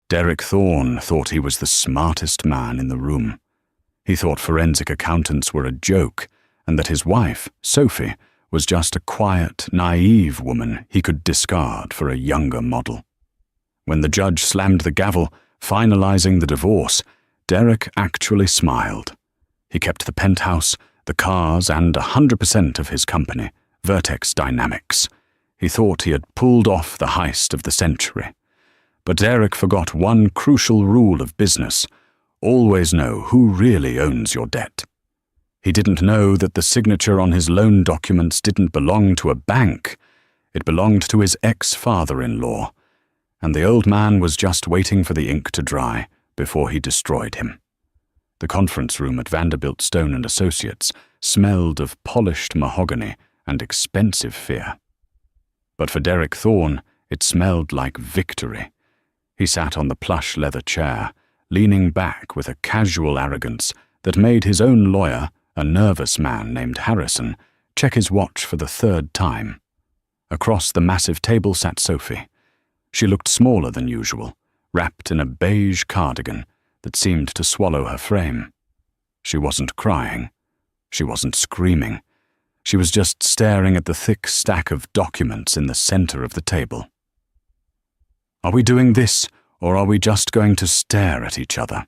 Derek Thorne thought he was the smartest man in the room. He thought forensic accountants were a joke, and that his wife, Sophie, was just a quiet, naive woman he could discard for a younger model. When the judge slammed the gavel, finalizing the divorce, Derek actually smiled. He kept the penthouse, the cars, and 100% of his company, Vertex Dynamics. He thought he had pulled off the heist of the century. But Derek forgot one crucial rule of business: always know who really owns your debt. He didn't know that the signature on his loan documents didn't belong to a bank. It belonged to his ex-father-in-law, and the old man was just waiting for the ink to dry before he destroyed him. The conference room at Vanderbilt Stone & Associates smelled of polished mahogany and expensive fear. But for Derek Thorne, it smelled like victory. He sat on the plush leather chair, leaning back with a casual arrogance that made his own lawyer, a nervous man named Harrison, check his watch for the third time. Across the massive table sat Sophie. She looked smaller than usual, wrapped in a beige cardigan that seemed to swallow her frame. She wasn't crying. She wasn't screaming. She was just staring at the thick stack of documents in the center of the table. "Are we doing this, or are we just going to stare at each other?"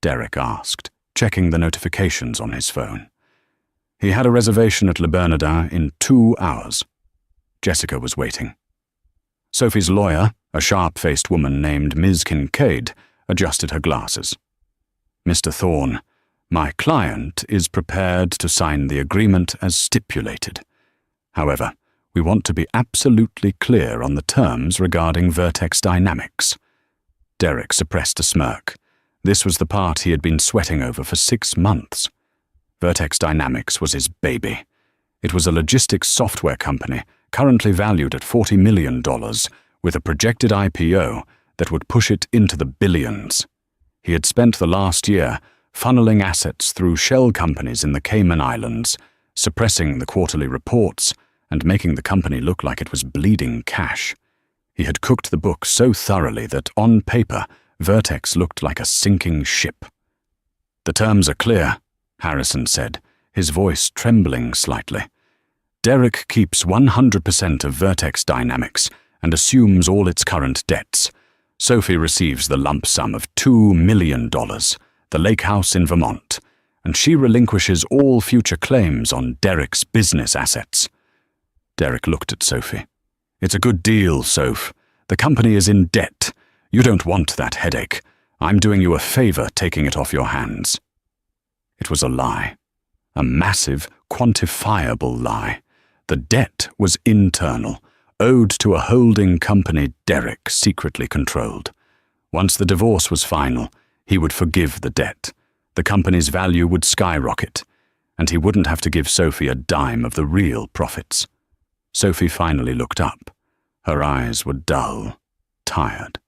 Derek asked, checking the notifications on his phone. He had a reservation at Le Bernardin in 2 hours. Jessica was waiting. Sophie's lawyer, a sharp-faced woman named Ms. Kincaid, adjusted her glasses. "Mr. Thorne, my client is prepared to sign the agreement as stipulated. However, we want to be absolutely clear on the terms regarding Vertex Dynamics." Derek suppressed a smirk. This was the part he had been sweating over for 6 months. Vertex Dynamics was his baby. It was a logistics software company currently valued at $40 million, with a projected IPO that would push it into the billions. He had spent the last year funneling assets through shell companies in the Cayman Islands, suppressing the quarterly reports, and making the company look like it was bleeding cash. He had cooked the book so thoroughly that, on paper, Vertex looked like a sinking ship. "The terms are clear," Harrison said, his voice trembling slightly. "Derek keeps 100% of Vertex Dynamics and assumes all its current debts. Sophie receives the lump sum of $2 million, the lake house in Vermont, and she relinquishes all future claims on Derek's business assets." Derek looked at Sophie. "It's a good deal, Soph. The company is in debt. You don't want that headache. I'm doing you a favor taking it off your hands." It was a lie. A massive, quantifiable lie. The debt was internal, owed to a holding company Derek secretly controlled. Once the divorce was final, he would forgive the debt. The company's value would skyrocket, and he wouldn't have to give Sophie a dime of the real profits. Sophie finally looked up. Her eyes were dull, tired.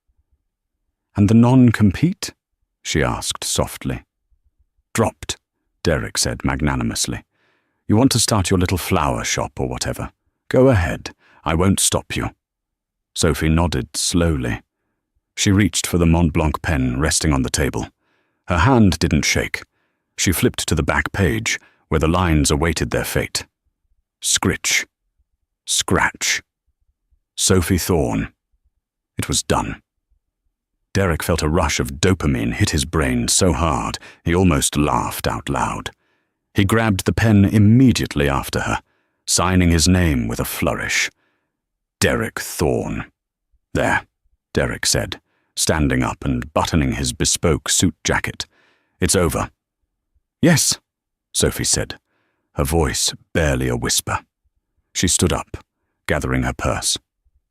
"And the non-compete?" she asked softly. "Dropped," Derek said magnanimously. "You want to start your little flower shop or whatever? Go ahead. I won't stop you." Sophie nodded slowly. She reached for the Mont Blanc pen resting on the table. Her hand didn't shake. She flipped to the back page, where the lines awaited their fate. Scritch. Scratch. Sophie Thorne. It was done. Derek felt a rush of dopamine hit his brain so hard he almost laughed out loud. He grabbed the pen immediately after her, signing his name with a flourish. Derek Thorne. "There," Derek said, standing up and buttoning his bespoke suit jacket. "It's over." "Yes," Sophie said, her voice barely a whisper. She stood up, gathering her purse.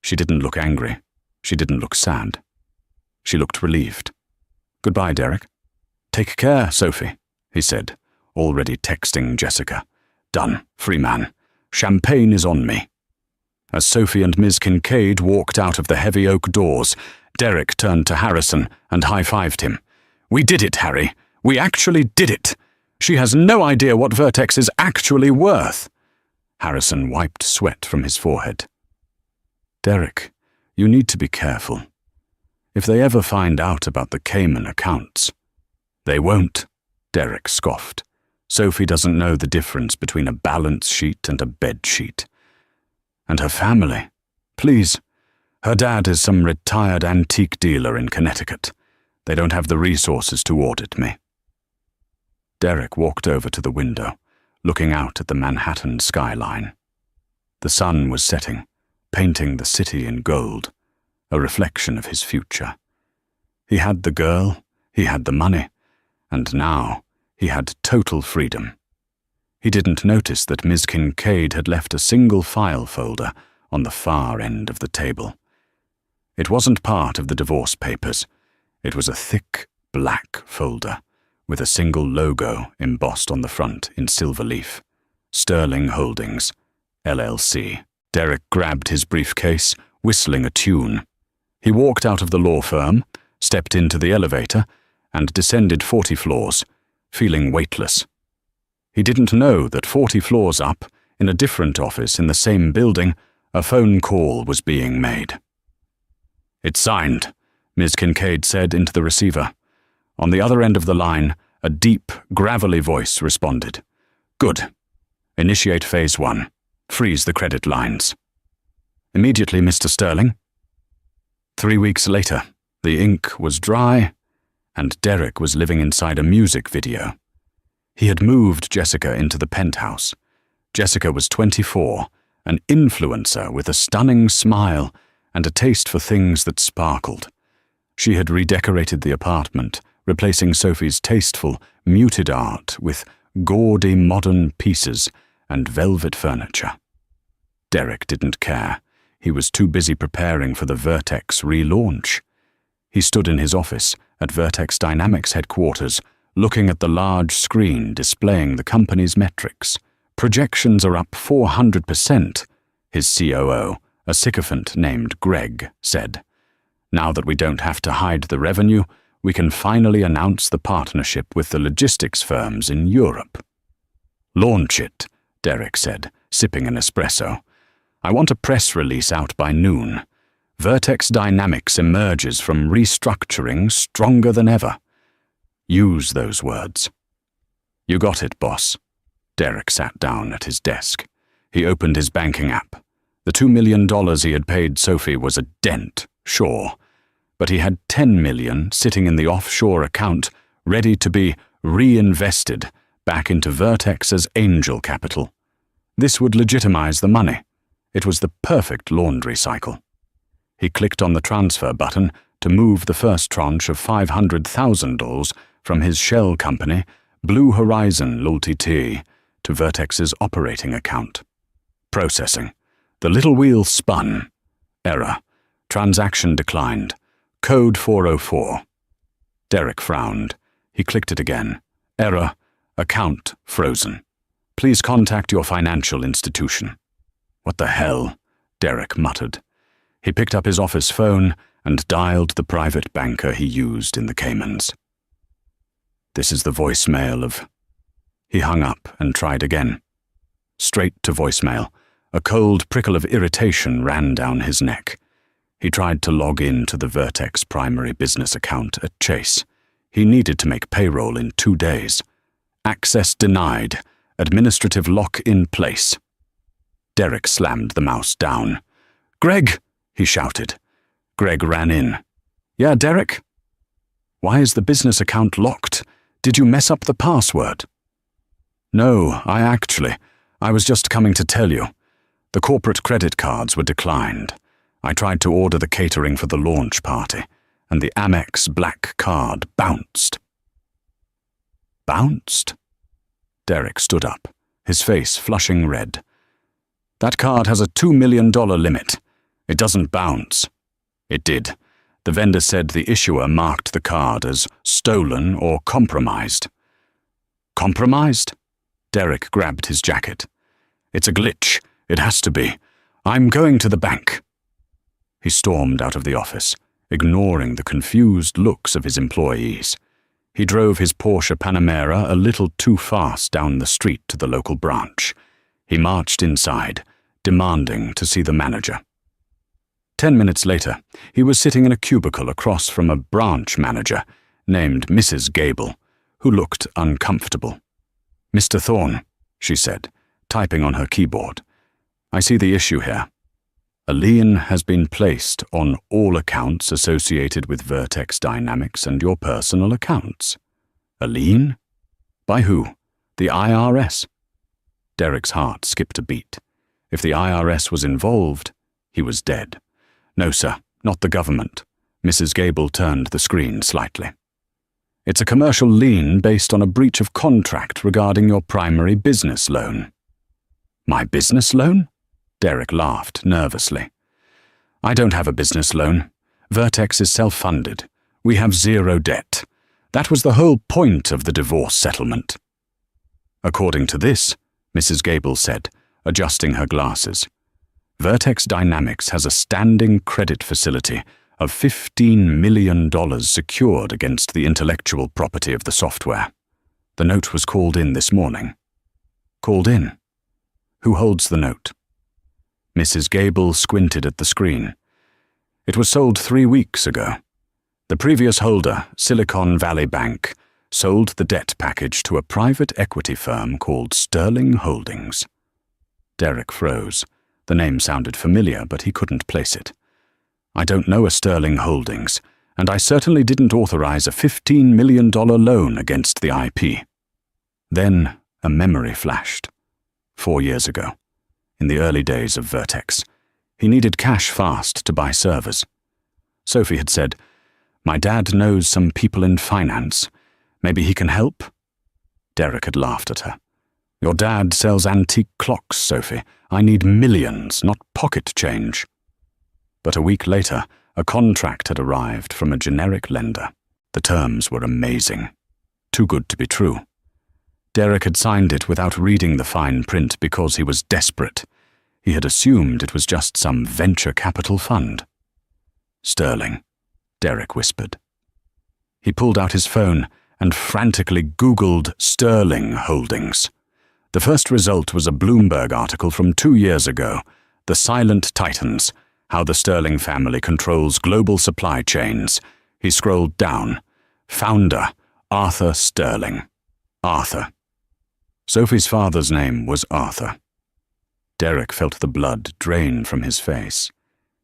She didn't look angry. She didn't look sad. She looked relieved. "Goodbye, Derek." "Take care, Sophie," he said, already texting Jessica. "Done, free man. Champagne is on me." As Sophie and Ms. Kincaid walked out of the heavy oak doors, Derek turned to Harrison and high-fived him. "We did it, Harry. We actually did it. She has no idea what Vertex is actually worth." Harrison wiped sweat from his forehead. "Derek, you need to be careful. If they ever find out about the Cayman accounts. They won't, Derek scoffed. Sophie doesn't know the difference between a balance sheet and a bed sheet. And her family. Please. Her dad is some retired antique dealer in Connecticut. They don't have the resources to audit me. Derek walked over to the window, looking out at the Manhattan skyline. The sun was setting, painting the city in gold, a reflection of his future. He had the girl, he had the money, and now he had total freedom. He didn't notice that Ms. Kincaid had left a single file folder on the far end of the table. It wasn't part of the divorce papers. It was a thick, black folder with a single logo embossed on the front in silver leaf. Sterling Holdings, LLC. Derek grabbed his briefcase, whistling a tune. He walked out of the law firm, stepped into the elevator, and descended 40 floors, feeling weightless. He didn't know that 40 floors up, in a different office in the same building, a phone call was being made. "It's signed," Ms. Kincaid said into the receiver. On the other end of the line, a deep, gravelly voice responded. "Good. Initiate phase 1. Freeze the credit lines." "Immediately, Mr. Sterling." 3 weeks later, the ink was dry, and Derek was living inside a music video. He had moved Jessica into the penthouse. Jessica was 24, an influencer with a stunning smile and a taste for things that sparkled. She had redecorated the apartment, replacing Sophie's tasteful, muted art with gaudy modern pieces and velvet furniture. Derek didn't care. He was too busy preparing for the Vertex relaunch. He stood in his office at Vertex Dynamics headquarters, looking at the large screen displaying the company's metrics. Projections are up 400%, his COO, a sycophant named Greg, said. Now that we don't have to hide the revenue, we can finally announce the partnership with the logistics firms in Europe. "Launch it," Derek said, sipping an espresso. "I want a press release out by noon. Vertex Dynamics emerges from restructuring stronger than ever." Use those words. "You got it, boss." Derek sat down at his desk. He opened his banking app. The $2 million he had paid Sophie was a dent, sure, but he had $10 million sitting in the offshore account, ready to be reinvested back into Vertex as angel capital. This would legitimize the money. It was the perfect laundry cycle. He clicked on the transfer button to move the first tranche of $500,000 from his shell company, Blue Horizon Ltd., to Vertex's operating account. Processing. The little wheel spun. Error. Transaction declined. Code 404. Derek frowned. He clicked it again. Error. Account frozen. Please contact your financial institution. What the hell? Derek muttered. He picked up his office phone and dialed the private banker he used in the Caymans. "This is the voicemail of..." He hung up and tried again. Straight to voicemail. A cold prickle of irritation ran down his neck. He tried to log in to the Vertex primary business account at Chase. He needed to make payroll in 2 days. Access denied. Administrative lock in place. Derek slammed the mouse down. "Greg!" he shouted. Greg ran in. "Yeah, Derek?" "Why is the business account locked? Did you mess up the password?" "No, I was just coming to tell you. The corporate credit cards were declined. I tried to order the catering for the launch party, and the Amex black card bounced." "Bounced?" Derek stood up, his face flushing red. "That card has a $2 million limit. It doesn't bounce." "It did. The vendor said the issuer marked the card as stolen or compromised." "Compromised?" Derek grabbed his jacket. "It's a glitch. It has to be. I'm going to the bank." He stormed out of the office, ignoring the confused looks of his employees. He drove his Porsche Panamera a little too fast down the street to the local branch. He marched inside, demanding to see the manager. 10 minutes later, he was sitting in a cubicle across from a branch manager named Mrs. Gable, who looked uncomfortable. "Mr. Thorne," she said, typing on her keyboard, "I see the issue here. A lien has been placed on all accounts associated with Vertex Dynamics and your personal accounts." "A lien? By who? The IRS?" Derek's heart skipped a beat. If the IRS was involved, he was dead. "No, sir, not the government." Mrs. Gable turned the screen slightly. "It's a commercial lien based on a breach of contract regarding your primary business loan." "My business loan?" Derek laughed nervously. "I don't have a business loan. Vertex is self-funded. We have zero debt. That was the whole point of the divorce settlement." "According to this," Mrs. Gable said, adjusting her glasses, "Vertex Dynamics has a standing credit facility of $15 million secured against the intellectual property of the software. The note was called in this morning." "Called in? Who holds the note?" Mrs. Gable squinted at the screen. "It was sold 3 weeks ago. The previous holder, Silicon Valley Bank, sold the debt package to a private equity firm called Sterling Holdings." Derek froze. The name sounded familiar, but he couldn't place it. "I don't know a Sterling Holdings, and I certainly didn't authorize a $15 million loan against the IP." Then a memory flashed. 4 years ago, in the early days of Vertex, he needed cash fast to buy servers. Sophie had said, "My dad knows some people in finance. Maybe he can help?" Derek had laughed at her. "Your dad sells antique clocks, Sophie. I need millions, not pocket change." But a week later, a contract had arrived from a generic lender. The terms were amazing. Too good to be true. Derek had signed it without reading the fine print because he was desperate. He had assumed it was just some venture capital fund. "Sterling," Derek whispered. He pulled out his phone and frantically Googled Sterling Holdings. The first result was a Bloomberg article from 2 years ago, "The Silent Titans, How the Sterling Family Controls Global Supply Chains." He scrolled down. Founder, Arthur Sterling. Arthur. Sophie's father's name was Arthur. Derek felt the blood drain from his face.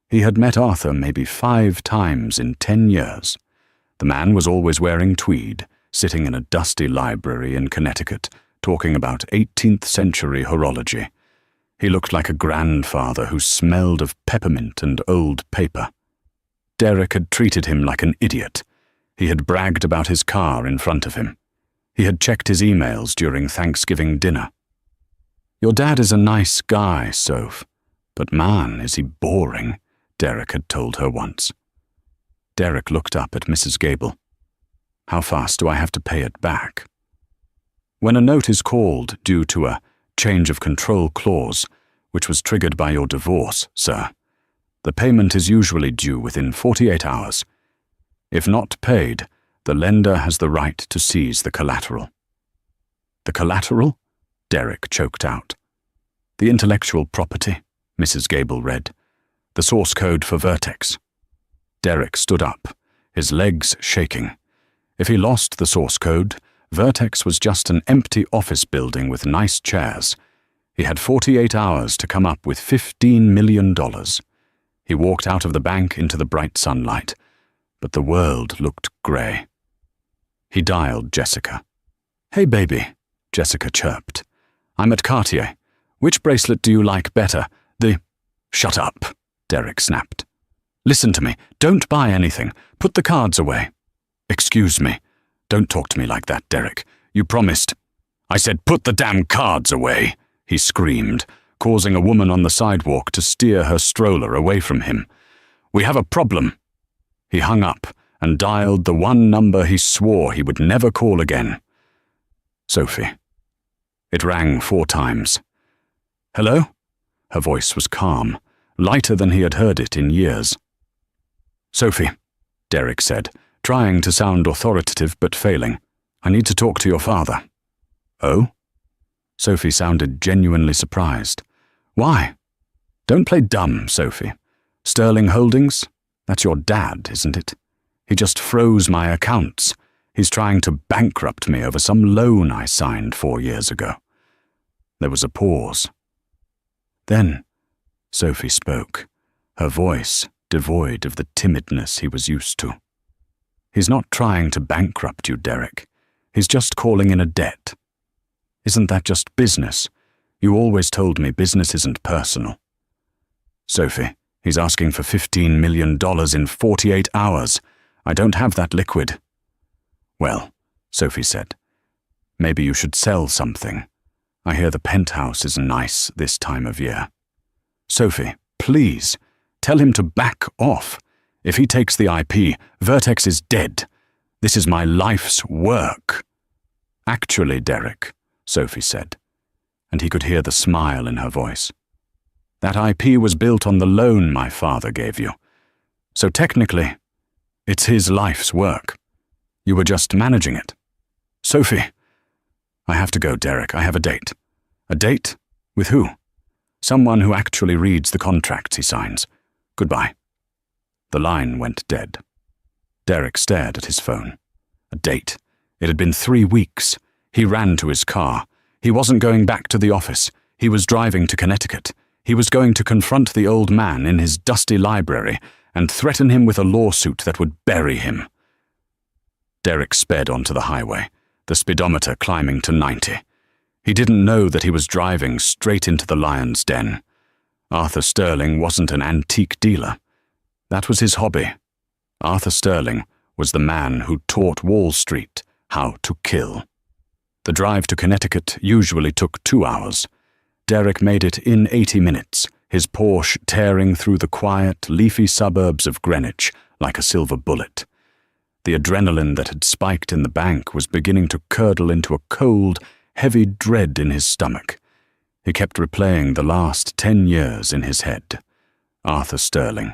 He had met Arthur maybe 5 times in 10 years. The man was always wearing tweed, sitting in a dusty library in Connecticut, talking about 18th century horology. He looked like a grandfather who smelled of peppermint and old paper. Derek had treated him like an idiot. He had bragged about his car in front of him. He had checked his emails during Thanksgiving dinner. "Your dad is a nice guy, Soph, but man, is he boring," Derek had told her once. Derek looked up at Mrs. Gable. "How fast do I have to pay it back?" "When a note is called due to a change of control clause, which was triggered by your divorce, sir, the payment is usually due within 48 hours. If not paid, the lender has the right to seize the collateral." "The collateral?" Derek choked out. "The intellectual property," Mrs. Gable read. "The source code for Vertex." Derek stood up, his legs shaking. If he lost the source code, Vertex was just an empty office building with nice chairs. He had 48 hours to come up with $15 million. He walked out of the bank into the bright sunlight, but the world looked grey. He dialed Jessica. "Hey, baby," Jessica chirped. "I'm at Cartier. Which bracelet do you like better? The—" "Shut up," Derek snapped. "Listen to me. Don't buy anything. Put the cards away." "Excuse me. Don't talk to me like that, Derek. You promised—" "I said put the damn cards away," he screamed, causing a woman on the sidewalk to steer her stroller away from him. "We have a problem." He hung up and dialed the one number he swore he would never call again. Sophie. It rang 4 times. "Hello?" Her voice was calm, lighter than he had heard it in years. "Sophie," Derek said, trying to sound authoritative but failing. "I need to talk to your father." "Oh?" Sophie sounded genuinely surprised. "Why?" "Don't play dumb, Sophie. Sterling Holdings? That's your dad, isn't it? He just froze my accounts. He's trying to bankrupt me over some loan I signed 4 years ago." There was a pause. Then Sophie spoke, her voice devoid of the timidness he was used to. "He's not trying to bankrupt you, Derek. He's just calling in a debt. Isn't that just business? You always told me business isn't personal." "Sophie, he's asking for $15 million in 48 hours. I don't have that liquid." "Well," Sophie said, "maybe you should sell something. I hear the penthouse is nice this time of year." "Sophie, please, tell him to back off. If he takes the IP, Vertex is dead. This is my life's work." "Actually, Derek," Sophie said, and he could hear the smile in her voice, "that IP was built on the loan my father gave you. So technically, it's his life's work. You were just managing it." "Sophie." "I have to go, Derek. I have a date." "A date? With who?" "Someone who actually reads the contracts he signs. Goodbye." The line went dead. Derek stared at his phone. A date. It had been 3 weeks. He ran to his car. He wasn't going back to the office. He was driving to Connecticut. He was going to confront the old man in his dusty library and threaten him with a lawsuit that would bury him. Derek sped onto the highway, the speedometer climbing to 90. He didn't know that he was driving straight into the lion's den. Arthur Sterling wasn't an antique dealer. That was his hobby. Arthur Sterling was the man who taught Wall Street how to kill. The drive to Connecticut usually took 2 hours. Derek made it in 80 minutes, his Porsche tearing through the quiet, leafy suburbs of Greenwich like a silver bullet. The adrenaline that had spiked in the bank was beginning to curdle into a cold, heavy dread in his stomach. He kept replaying the last 10 years in his head. Arthur Sterling.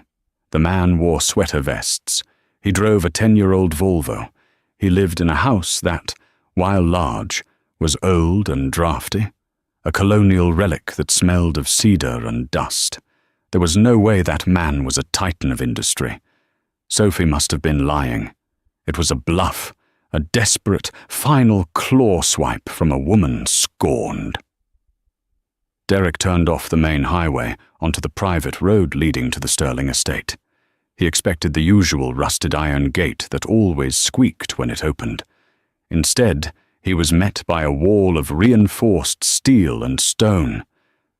The man wore sweater vests. He drove a 10-year-old Volvo. He lived in a house that, while large, was old and drafty, a colonial relic that smelled of cedar and dust. There was no way that man was a titan of industry. Sophie must have been lying. It was a bluff, a desperate, final claw swipe from a woman scorned. Derek turned off the main highway onto the private road leading to the Sterling estate. He expected the usual rusted iron gate that always squeaked when it opened. Instead, he was met by a wall of reinforced steel and stone.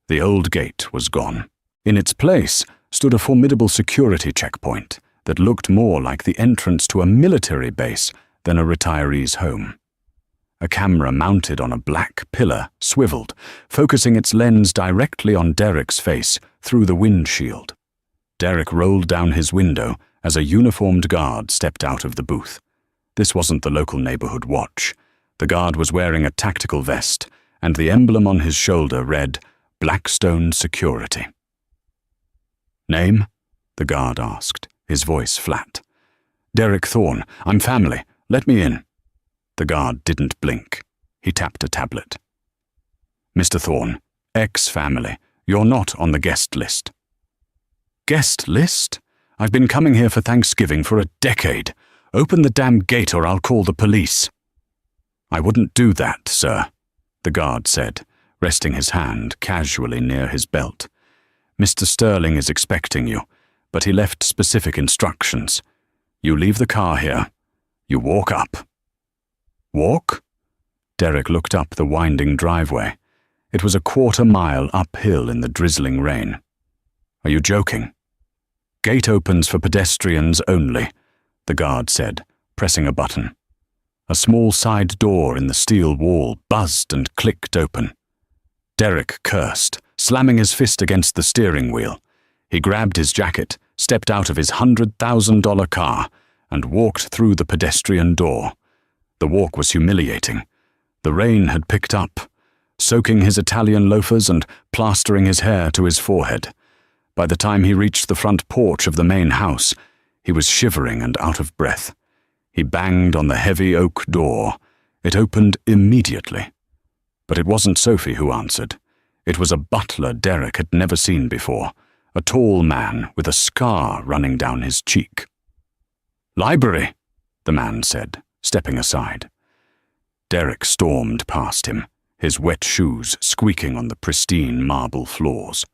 The old gate was gone. In its place stood a formidable security checkpoint that looked more like the entrance to a military base than a retiree's home. A camera mounted on a black pillar swiveled, focusing its lens directly on Derek's face through the windshield. Derek rolled down his window as a uniformed guard stepped out of the booth. This wasn't the local neighborhood watch. The guard was wearing a tactical vest, and the emblem on his shoulder read, "Blackstone Security." "Name?" the guard asked, his voice flat. "Derek Thorne. I'm family. Let me in." The guard didn't blink. He tapped a tablet. "Mr. Thorne, ex-family. You're not on the guest list." "Guest list? I've been coming here for Thanksgiving for a decade. Open the damn gate or I'll call the police." "I wouldn't do that, sir," the guard said, resting his hand casually near his belt. "Mr. Sterling is expecting you, but he left specific instructions. You leave the car here. You walk up." "Walk?" Derek looked up the winding driveway. It was a 1/4 mile uphill in the drizzling rain. "Are you joking?" "Gate opens for pedestrians only," the guard said, pressing a button. A small side door in the steel wall buzzed and clicked open. Derek cursed, slamming his fist against the steering wheel. He grabbed his jacket, stepped out of his $100,000 car, and walked through the pedestrian door. The walk was humiliating. The rain had picked up, soaking his Italian loafers and plastering his hair to his forehead. By the time he reached the front porch of the main house, he was shivering and out of breath. He banged on the heavy oak door. It opened immediately. But it wasn't Sophie who answered. It was a butler Derek had never seen before, a tall man with a scar running down his cheek. "Library," the man said, stepping aside. Derek stormed past him, his wet shoes squeaking on the pristine marble floors.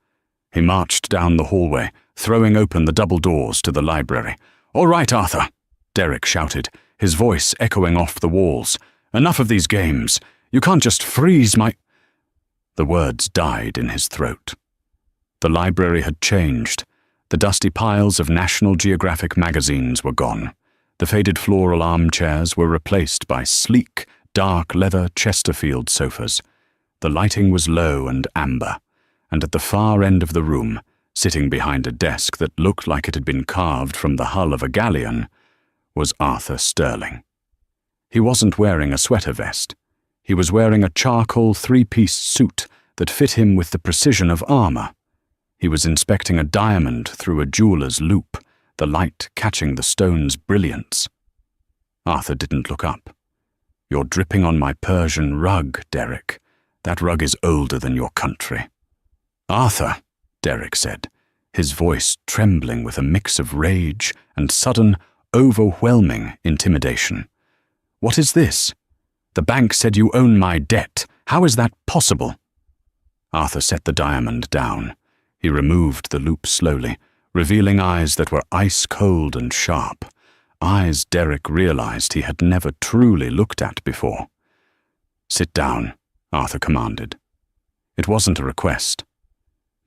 He marched down the hallway, throwing open the double doors to the library. "All right, Arthur," Derek shouted, his voice echoing off the walls. "Enough of these games. You can't just freeze my—" The words died in his throat. The library had changed. The dusty piles of National Geographic magazines were gone. The faded floral armchairs were replaced by sleek, dark leather Chesterfield sofas. The lighting was low and amber, and at the far end of the room, sitting behind a desk that looked like it had been carved from the hull of a galleon, was Arthur Sterling. He wasn't wearing a sweater vest. He was wearing a charcoal three-piece suit that fit him with the precision of armor. He was inspecting a diamond through a jeweler's loop, the light catching the stone's brilliance. Arthur didn't look up. "You're dripping on my Persian rug, Derek. That rug is older than your country." "Arthur," Derek said, his voice trembling with a mix of rage and sudden, overwhelming intimidation. "What is this? The bank said you own my debt. How is that possible?" Arthur set the diamond down. He removed the loop slowly, revealing eyes that were ice-cold and sharp, eyes Derek realized he had never truly looked at before. "Sit down," Arthur commanded. It wasn't a request.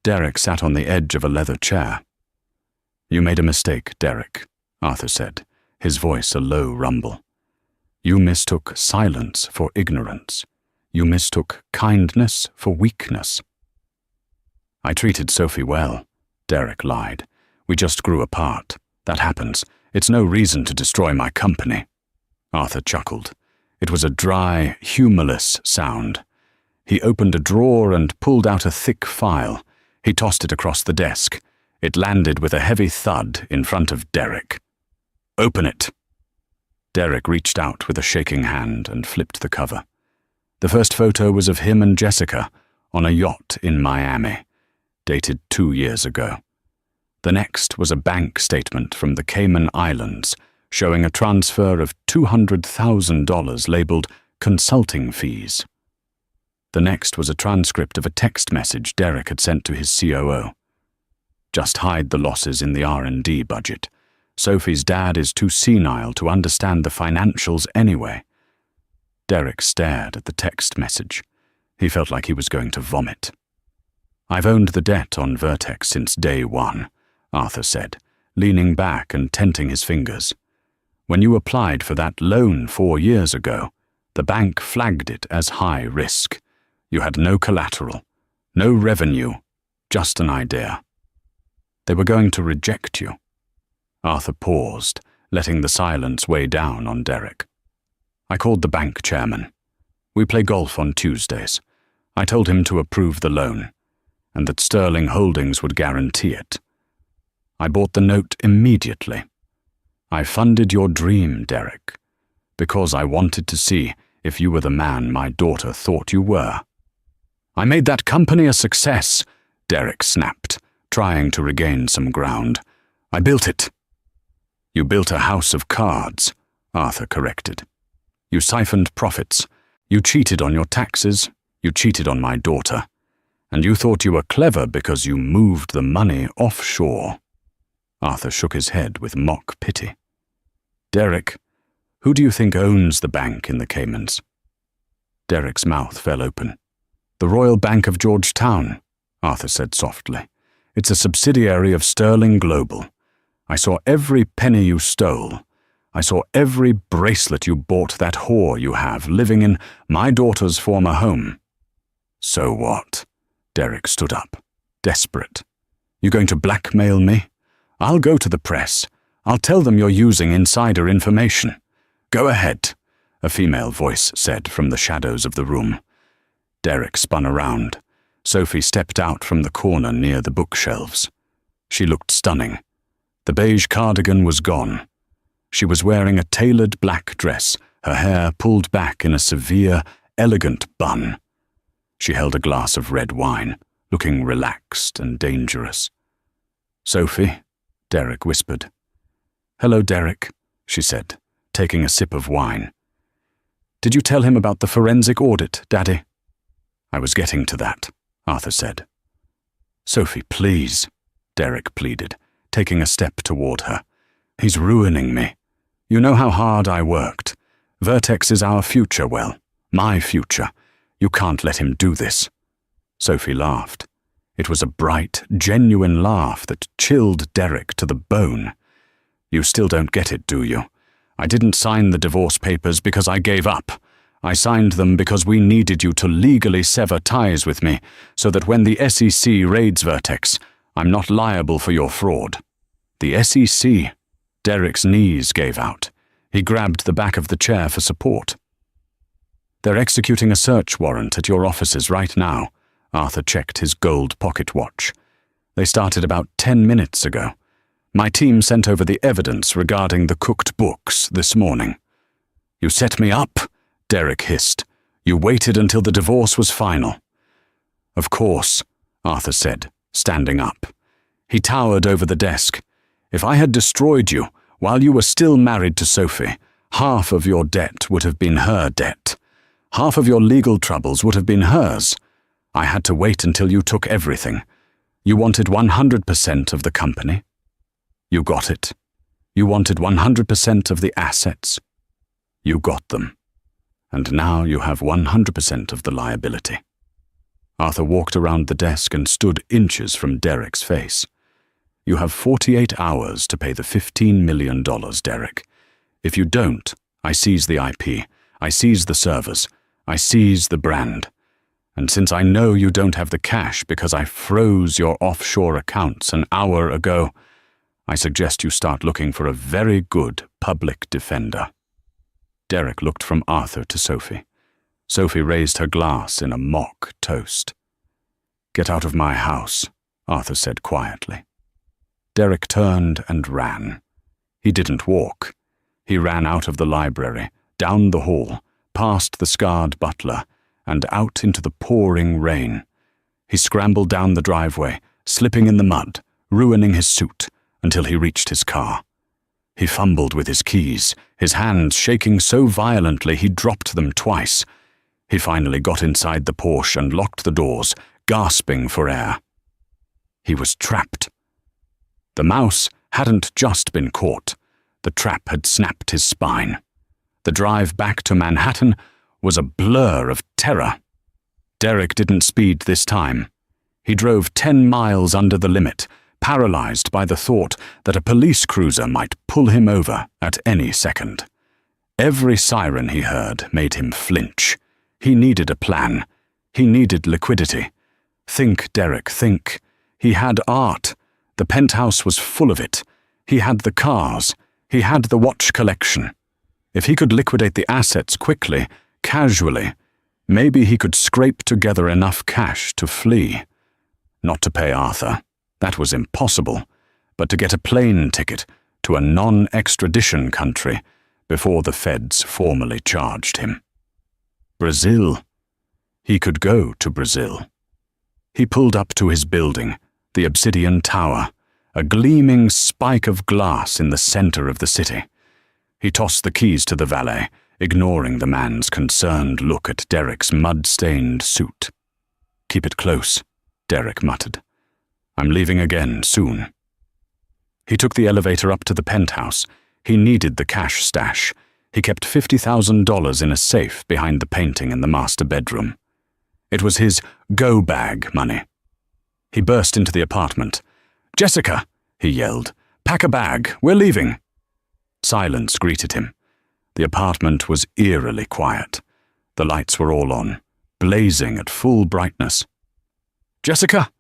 Derek sat on the edge of a leather chair. "You made a mistake, Derek," Arthur said, his voice a low rumble. "You mistook silence for ignorance. You mistook kindness for weakness." "I treated Sophie well," Derek lied. "We just grew apart. That happens. It's no reason to destroy my company." Arthur chuckled. It was a dry, humorless sound. He opened a drawer and pulled out a thick file. He tossed it across the desk. It landed with a heavy thud in front of Derek. "Open it." Derek reached out with a shaking hand and flipped the cover. The first photo was of him and Jessica on a yacht in Miami, dated 2 years ago. The next was a bank statement from the Cayman Islands showing a transfer of $200,000 labeled consulting fees. The next was a transcript of a text message Derek had sent to his COO. "Just hide the losses in the R&D budget. Sophie's dad is too senile to understand the financials anyway." Derek stared at the text message. He felt like he was going to vomit. "I've owned the debt on Vertex since day one," Arthur said, leaning back and tenting his fingers. "When you applied for that loan 4 years ago, the bank flagged it as high risk. You had no collateral, no revenue, just an idea. They were going to reject you." Arthur paused, letting the silence weigh down on Derek. "I called the bank chairman. We play golf on Tuesdays. I told him to approve the loan, and that Sterling Holdings would guarantee it. I bought the note immediately. I funded your dream, Derek, because I wanted to see if you were the man my daughter thought you were." "I made that company a success," Derek snapped, trying to regain some ground. "I built it." "You built a house of cards," Arthur corrected. "You siphoned profits. You cheated on your taxes. You cheated on my daughter. And you thought you were clever because you moved the money offshore." Arthur shook his head with mock pity. "Derek, who do you think owns the bank in the Caymans?" Derek's mouth fell open. "The Royal Bank of Georgetown," Arthur said softly. "It's a subsidiary of Sterling Global. I saw every penny you stole. I saw every bracelet you bought that whore you have living in my daughter's former home." "So what?" Derek stood up, desperate. "You going to blackmail me? I'll go to the press. I'll tell them you're using insider information." "Go ahead," a female voice said from the shadows of the room. Derek spun around. Sophie stepped out from the corner near the bookshelves. She looked stunning. The beige cardigan was gone. She was wearing a tailored black dress, her hair pulled back in a severe, elegant bun. She held a glass of red wine, looking relaxed and dangerous. "Sophie," Derek whispered. "Hello, Derek," she said, taking a sip of wine. "Did you tell him about the forensic audit, Daddy?" "I was getting to that," Arthur said. "Sophie, please," Derek pleaded, taking a step toward her. "He's ruining me. You know how hard I worked. Vertex is our future, well, my future. You can't let him do this." Sophie laughed. It was a bright, genuine laugh that chilled Derek to the bone. "You still don't get it, do you? I didn't sign the divorce papers because I gave up. I signed them because we needed you to legally sever ties with me so that when the SEC raids Vertex, I'm not liable for your fraud." "The SEC?" Derek's knees gave out. He grabbed the back of the chair for support. "They're executing a search warrant at your offices right now." Arthur checked his gold pocket watch. "They started about 10 minutes ago. My team sent over the evidence regarding the cooked books this morning." "You set me up," Derek hissed. "You waited until the divorce was final." "Of course," Arthur said, standing up. He towered over the desk. "If I had destroyed you while you were still married to Sophie, half of your debt would have been her debt. Half of your legal troubles would have been hers. I had to wait until you took everything. You wanted 100% of the company. You got it. You wanted 100% of the assets. You got them. And now you have 100% of the liability." Arthur walked around the desk and stood inches from Derek's face. "You have 48 hours to pay the $15 million, Derek. If you don't, I seize the IP, I seize the servers, I seize the brand. And since I know you don't have the cash because I froze your offshore accounts an hour ago, I suggest you start looking for a very good public defender." Derek looked from Arthur to Sophie. Sophie raised her glass in a mock toast. "Get out of my house," Arthur said quietly. Derek turned and ran. He didn't walk. He ran out of the library, down the hall, past the scarred butler, and out into the pouring rain. He scrambled down the driveway, slipping in the mud, ruining his suit, until he reached his car. He fumbled with his keys, his hands shaking so violently he dropped them twice. He finally got inside the Porsche and locked the doors, gasping for air. He was trapped. The mouse hadn't just been caught. The trap had snapped his spine. The drive back to Manhattan was a blur of terror. Derek didn't speed this time. He drove 10 miles under the limit, paralyzed by the thought that a police cruiser might pull him over at any second. Every siren he heard made him flinch. He needed a plan. He needed liquidity. Think, Derek, think. He had art. The penthouse was full of it. He had the cars. He had the watch collection. If he could liquidate the assets quickly, casually, maybe he could scrape together enough cash to flee. Not to pay Arthur. That was impossible. But to get a plane ticket to a non-extradition country before the feds formally charged him. Brazil. He could go to Brazil. He pulled up to his building, the Obsidian Tower, a gleaming spike of glass in the center of the city. He tossed the keys to the valet, ignoring the man's concerned look at Derek's mud-stained suit. "Keep it close," Derek muttered. "I'm leaving again soon." He took the elevator up to the penthouse. He needed the cash stash. He kept $50,000 in a safe behind the painting in the master bedroom. It was his go-bag money. He burst into the apartment. "Jessica," he yelled, "pack a bag. We're leaving." Silence greeted him. The apartment was eerily quiet. The lights were all on, blazing at full brightness. "Jessica!"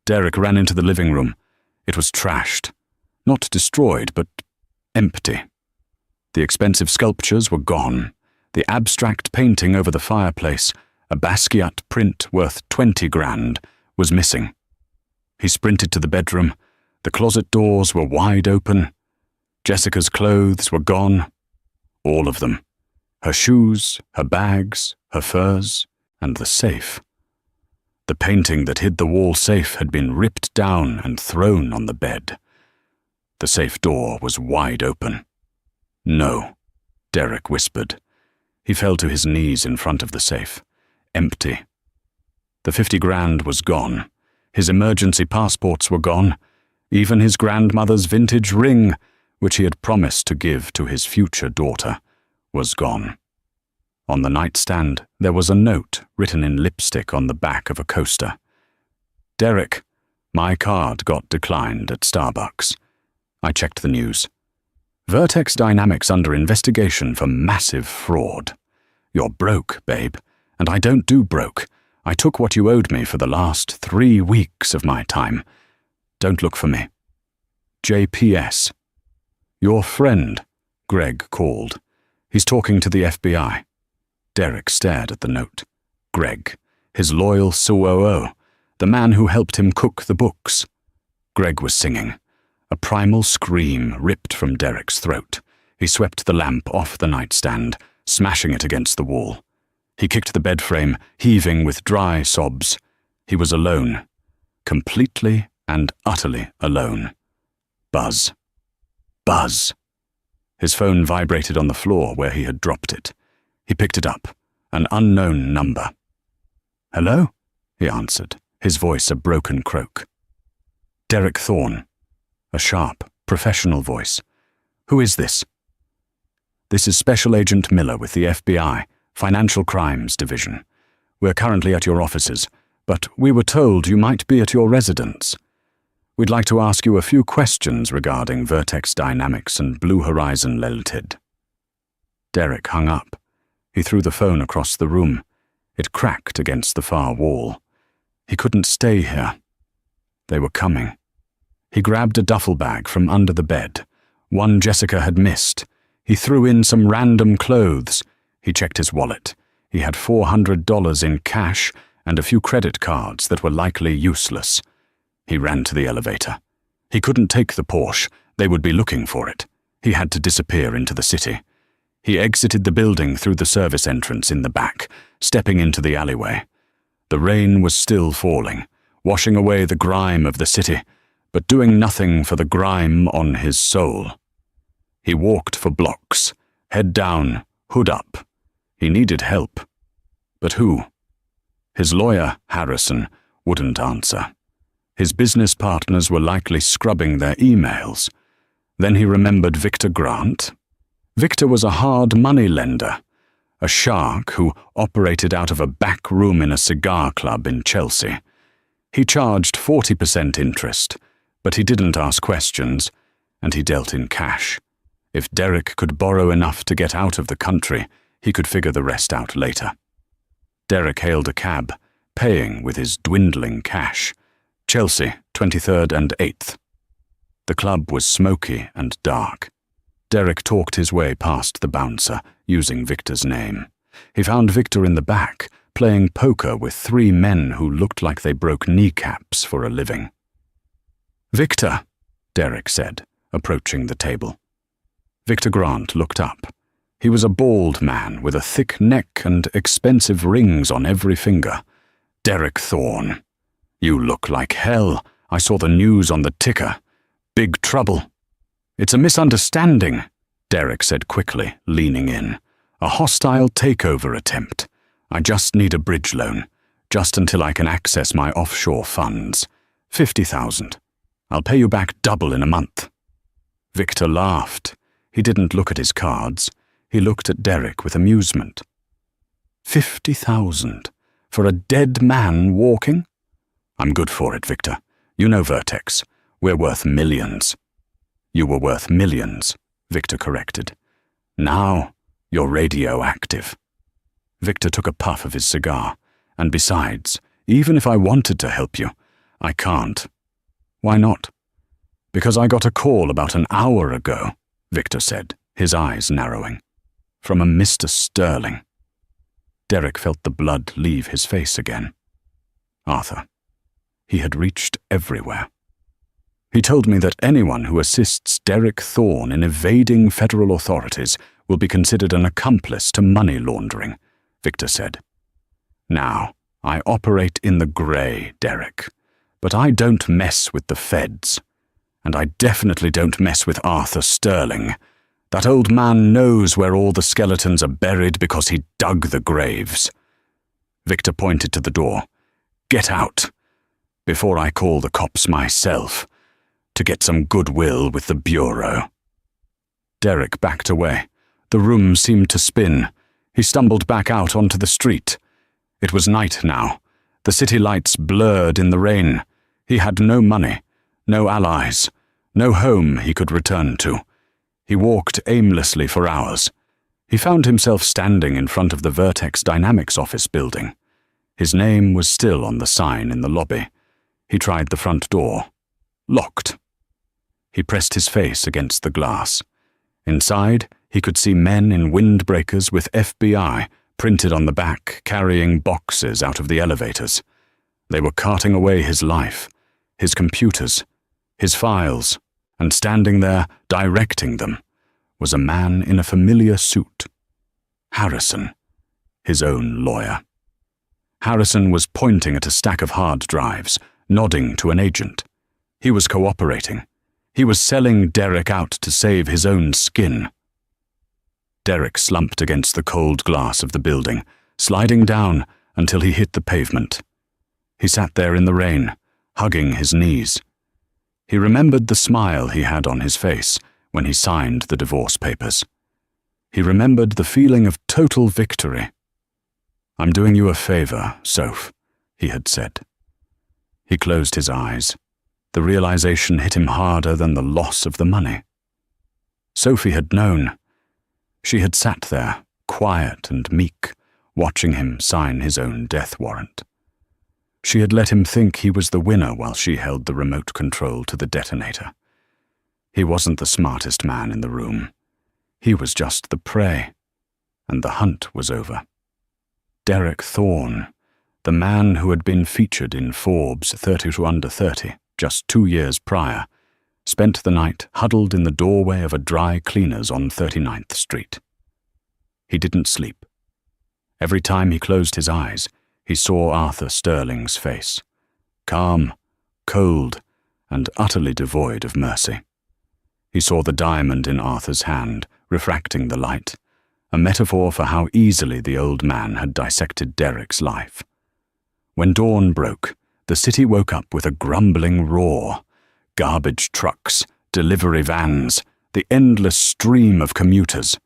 Derek ran into the living room. It was trashed. Not destroyed, but empty. The expensive sculptures were gone. The abstract painting over the fireplace, a Basquiat print worth 20 grand, was missing. He sprinted to the bedroom. The closet doors were wide open. Jessica's clothes were gone. All of them. Her shoes, her bags, her furs, and the safe. The painting that hid the wall safe had been ripped down and thrown on the bed. The safe door was wide open. "No," Derek whispered. He fell to his knees in front of the safe. Empty. The 50 grand was gone. His emergency passports were gone. Even his grandmother's vintage ring, which he had promised to give to his future daughter, was gone. On the nightstand, there was a note written in lipstick on the back of a coaster. "Derek, my card got declined at Starbucks." I checked the news. "Vertex Dynamics under investigation for massive fraud." "You're broke, babe, and I don't do broke. I took what you owed me for the last 3 weeks of my time. Don't look for me." JPS. "Your friend," Greg called. "He's talking to the FBI." Derek stared at the note. Greg, his loyal COO, the man who helped him cook the books. Greg was singing. A primal scream ripped from Derek's throat. He swept the lamp off the nightstand, smashing it against the wall. He kicked the bed frame, heaving with dry sobs. He was alone. Completely and utterly alone. Buzz. Buzz. His phone vibrated on the floor where he had dropped it. He picked it up. An unknown number. "Hello?" he answered, his voice a broken croak. Derek Thorne. A sharp, professional voice. "Who is this?" "This is Special Agent Miller with the FBI, Financial Crimes Division. We're currently at your offices, but we were told you might be at your residence. We'd like to ask you a few questions regarding Vertex Dynamics and Blue Horizon Limited." Derek hung up. He threw the phone across the room. It cracked against the far wall. He couldn't stay here. They were coming. He grabbed a duffel bag from under the bed. One Jessica had missed. He threw in some random clothes. He checked his wallet. He had $400 in cash and a few credit cards that were likely useless. He ran to the elevator. He couldn't take the Porsche. They would be looking for it. He had to disappear into the city. He exited the building through the service entrance in the back, stepping into the alleyway. The rain was still falling, washing away the grime of the city, but doing nothing for the grime on his soul. He walked for blocks, head down, hood up. He needed help. But who? His lawyer, Harrison, wouldn't answer. His business partners were likely scrubbing their emails. Then he remembered Victor Grant. Victor was a hard money lender, a shark who operated out of a back room in a cigar club in Chelsea. He charged 40% interest, but he didn't ask questions, and he dealt in cash. If Derek could borrow enough to get out of the country, he could figure the rest out later. Derek hailed a cab, paying with his dwindling cash. Chelsea, 23rd and 8th. The club was smoky and dark. Derek talked his way past the bouncer, using Victor's name. He found Victor in the back, playing poker with 3 men who looked like they broke kneecaps for a living. "Victor," Derek said, approaching the table. Victor Grant looked up. He was a bald man with a thick neck and expensive rings on every finger. "Derek Thorne. You look like hell. I saw the news on the ticker. Big trouble." "It's a misunderstanding," Derek said quickly, leaning in. "A hostile takeover attempt. I just need a bridge loan, just until I can access my offshore funds. 50,000. I'll pay you back double in a month." Victor laughed. He didn't look at his cards. He looked at Derek with amusement. 50,000 for a dead man walking? "I'm good for it, Victor. You know Vertex. We're worth millions." "You were worth millions," Victor corrected. "Now you're radioactive." Victor took a puff of his cigar. "And besides, even if I wanted to help you, I can't." "Why not?" "Because I got a call about an hour ago," Victor said, his eyes narrowing. "From a Mr. Sterling." Derek felt the blood leave his face again. Arthur. He had reached everywhere. "He told me that anyone who assists Derek Thorne in evading federal authorities will be considered an accomplice to money laundering," Victor said. "Now, I operate in the grey, Derek, but I don't mess with the feds. And I definitely don't mess with Arthur Sterling. That old man knows where all the skeletons are buried because he dug the graves." Victor pointed to the door. "Get out, before I call the cops myself, to get some goodwill with the Bureau." Derek backed away. The room seemed to spin. He stumbled back out onto the street. It was night now. The city lights blurred in the rain. He had no money, no allies, no home he could return to. He walked aimlessly for hours. He found himself standing in front of the Vertex Dynamics office building. His name was still on the sign in the lobby. He tried the front door. Locked. He pressed his face against the glass. Inside, he could see men in windbreakers with FBI printed on the back, carrying boxes out of the elevators. They were carting away his life, his computers, his files, and standing there, directing them, was a man in a familiar suit. Harrison, his own lawyer. Harrison was pointing at a stack of hard drives, nodding to an agent. He was cooperating. He was selling Derek out to save his own skin. Derek slumped against the cold glass of the building, sliding down until he hit the pavement. He sat there in the rain, hugging his knees. He remembered the smile he had on his face when he signed the divorce papers. He remembered the feeling of total victory. "I'm doing you a favor, Soph," he had said. He closed his eyes. The realization hit him harder than the loss of the money. Sophie had known. She had sat there, quiet and meek, watching him sign his own death warrant. She had let him think he was the winner while she held the remote control to the detonator. He wasn't the smartest man in the room. He was just the prey, and the hunt was over. Derek Thorne, the man who had been featured in Forbes 30 to Under 30 just 2 years prior, spent the night huddled in the doorway of a dry cleaner's on 39th Street. He didn't sleep. Every time he closed his eyes, he saw Arthur Sterling's face, calm, cold, and utterly devoid of mercy. He saw the diamond in Arthur's hand, refracting the light, a metaphor for how easily the old man had dissected Derek's life. When dawn broke, the city woke up with a grumbling roar. Garbage trucks, delivery vans, the endless stream of commuters.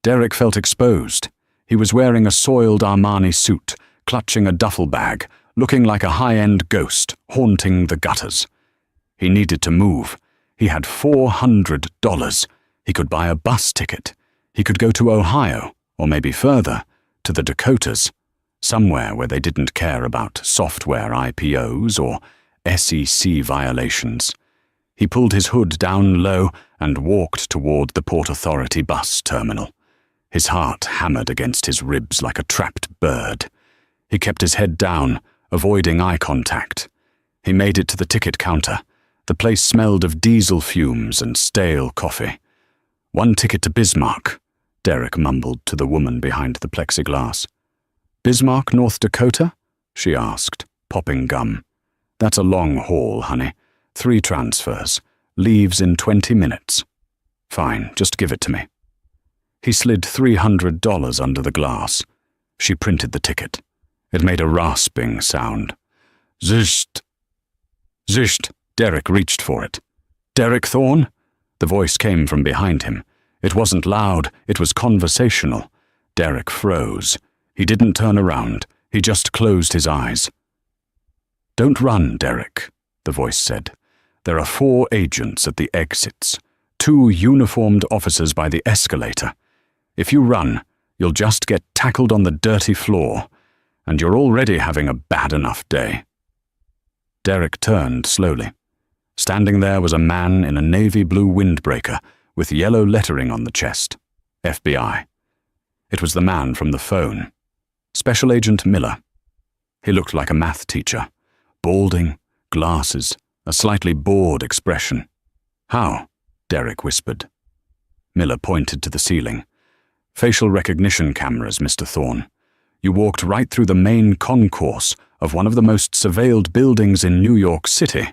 Derek felt exposed. He was wearing a soiled Armani suit, clutching a duffel bag, looking like a high-end ghost, haunting the gutters. He needed to move. He had $400. He could buy a bus ticket. He could go to Ohio, or maybe further, to the Dakotas, somewhere where they didn't care about software IPOs or SEC violations. He pulled his hood down low and walked toward the Port Authority bus terminal. His heart hammered against his ribs like a trapped bird. He kept his head down, avoiding eye contact. He made it to the ticket counter. The place smelled of diesel fumes and stale coffee. "1 ticket to Bismarck," Derek mumbled to the woman behind the plexiglass. "Bismarck, North Dakota?" she asked, popping gum. "That's a long haul, honey. 3 transfers. Leaves in 20 minutes. Fine, just give it to me." He slid $300 under the glass. She printed the ticket. It made a rasping sound. "Zisht." "Zisht." Derek reached for it. "Derek Thorne?" The voice came from behind him. It wasn't loud, it was conversational. Derek froze. He didn't turn around. He just closed his eyes. "Don't run, Derek," the voice said. "There are 4 agents at the exits, 2 uniformed officers by the escalator. If you run, you'll just get tackled on the dirty floor, and you're already having a bad enough day." Derek turned slowly. Standing there was a man in a navy blue windbreaker with yellow lettering on the chest. FBI. It was the man from the phone. Special Agent Miller. He looked like a math teacher. Balding, glasses, a slightly bored expression. "How?" Derek whispered. Miller pointed to the ceiling. "Facial recognition cameras, Mr. Thorne. You walked right through the main concourse of one of the most surveilled buildings in New York City.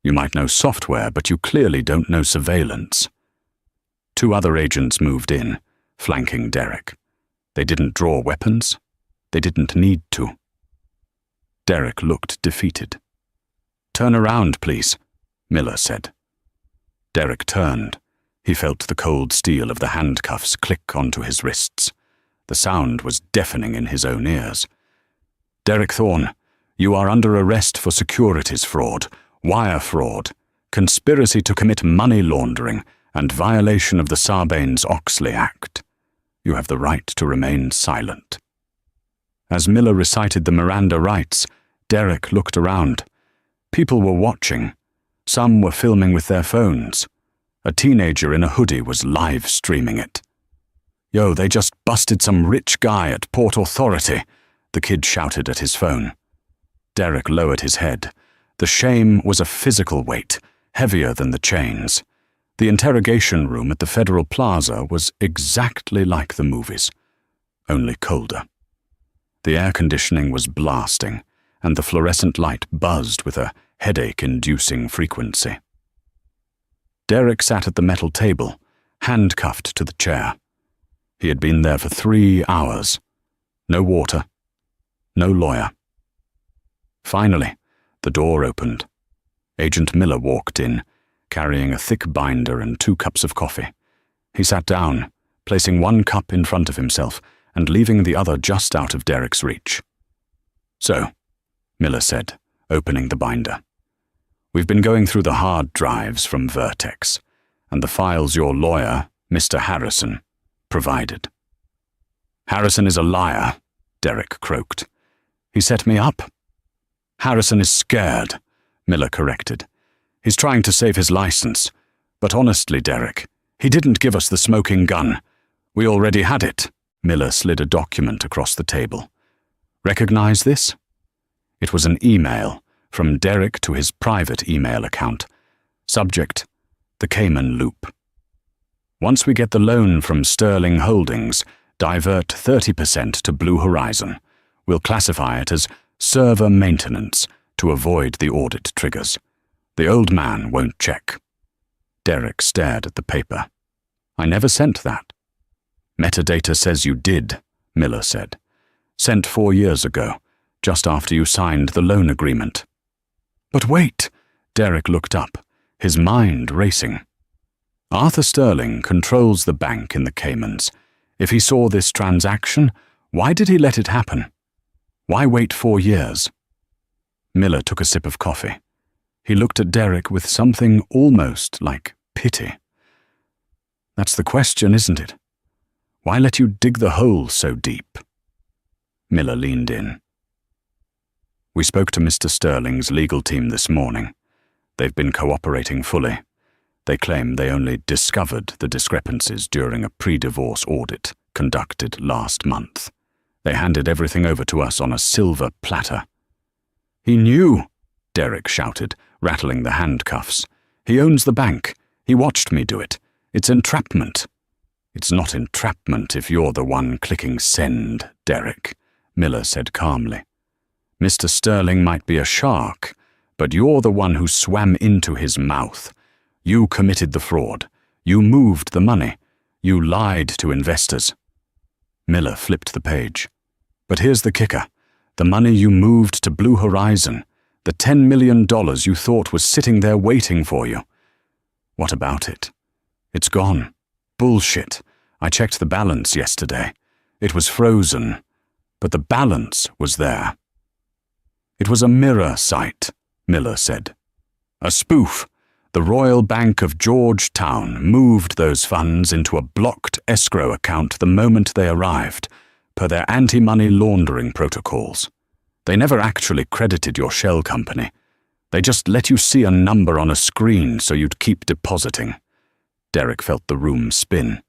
You might know software, but you clearly don't know surveillance. 2 other agents moved in, flanking Derek. They didn't draw weapons. They didn't need to. Derek looked defeated. "Turn around, please," Miller said. Derek turned. He felt the cold steel of the handcuffs click onto his wrists. The sound was deafening in his own ears. "Derek Thorne, you are under arrest for securities fraud, wire fraud, conspiracy to commit money laundering, and violation of the Sarbanes-Oxley Act. You have the right to remain silent." As Miller recited the Miranda rights, Derek looked around. People were watching. Some were filming with their phones. A teenager in a hoodie was live streaming it. "Yo, they just busted some rich guy at Port Authority," the kid shouted at his phone. Derek lowered his head. The shame was a physical weight, heavier than the chains. The interrogation room at the Federal Plaza was exactly like the movies, only colder. The air conditioning was blasting, and the fluorescent light buzzed with a headache-inducing frequency. Derek sat at the metal table, handcuffed to the chair. He had been there for 3 hours. No water, no lawyer. Finally, the door opened. Agent Miller walked in, carrying a thick binder and 2 cups of coffee. He sat down, placing 1 cup in front of himself and leaving the other just out of Derek's reach. "So," Miller said, opening the binder, "we've been going through the hard drives from Vertex, and the files your lawyer, Mr. Harrison, provided." "Harrison is a liar," Derek croaked. "He set me up." "Harrison is scared," Miller corrected. "He's trying to save his license. But honestly, Derek, he didn't give us the smoking gun. We already had it." Miller slid a document across the table. "Recognize this?" It was an email from Derek to his private email account. Subject: The Cayman Loop. "Once we get the loan from Sterling Holdings, divert 30% to Blue Horizon. We'll classify it as server maintenance to avoid the audit triggers. The old man won't check." Derek stared at the paper. "I never sent that." "Metadata says you did," Miller said. "Sent 4 years ago, just after you signed the loan agreement." "But wait," Derek looked up, his mind racing. "Arthur Sterling controls the bank in the Caymans. If he saw this transaction, why did he let it happen? Why wait 4 years?" Miller took a sip of coffee. He looked at Derek with something almost like pity. "That's the question, isn't it? Why let you dig the hole so deep?" Miller leaned in. "We spoke to Mr. Sterling's legal team this morning. They've been cooperating fully. They claim they only discovered the discrepancies during a pre-divorce audit conducted last month. They handed everything over to us on a silver platter." "He knew!" Derek shouted, rattling the handcuffs. "He owns the bank. He watched me do it. It's entrapment." "It's not entrapment if you're the one clicking send, Derek," Miller said calmly. "Mr. Sterling might be a shark, but you're the one who swam into his mouth. You committed the fraud. You moved the money. You lied to investors." Miller flipped the page. "But here's the kicker. The money you moved to Blue Horizon, the $10 million you thought was sitting there waiting for you. What about it? It's gone. Bullshit. I checked the balance yesterday. It was frozen, but the balance was there." "It was a mirror site," Miller said. "A spoof. The Royal Bank of Georgetown moved those funds into a blocked escrow account the moment they arrived, per their anti-money laundering protocols. They never actually credited your shell company. They just let you see a number on a screen so you'd keep depositing." Derek felt the room spin.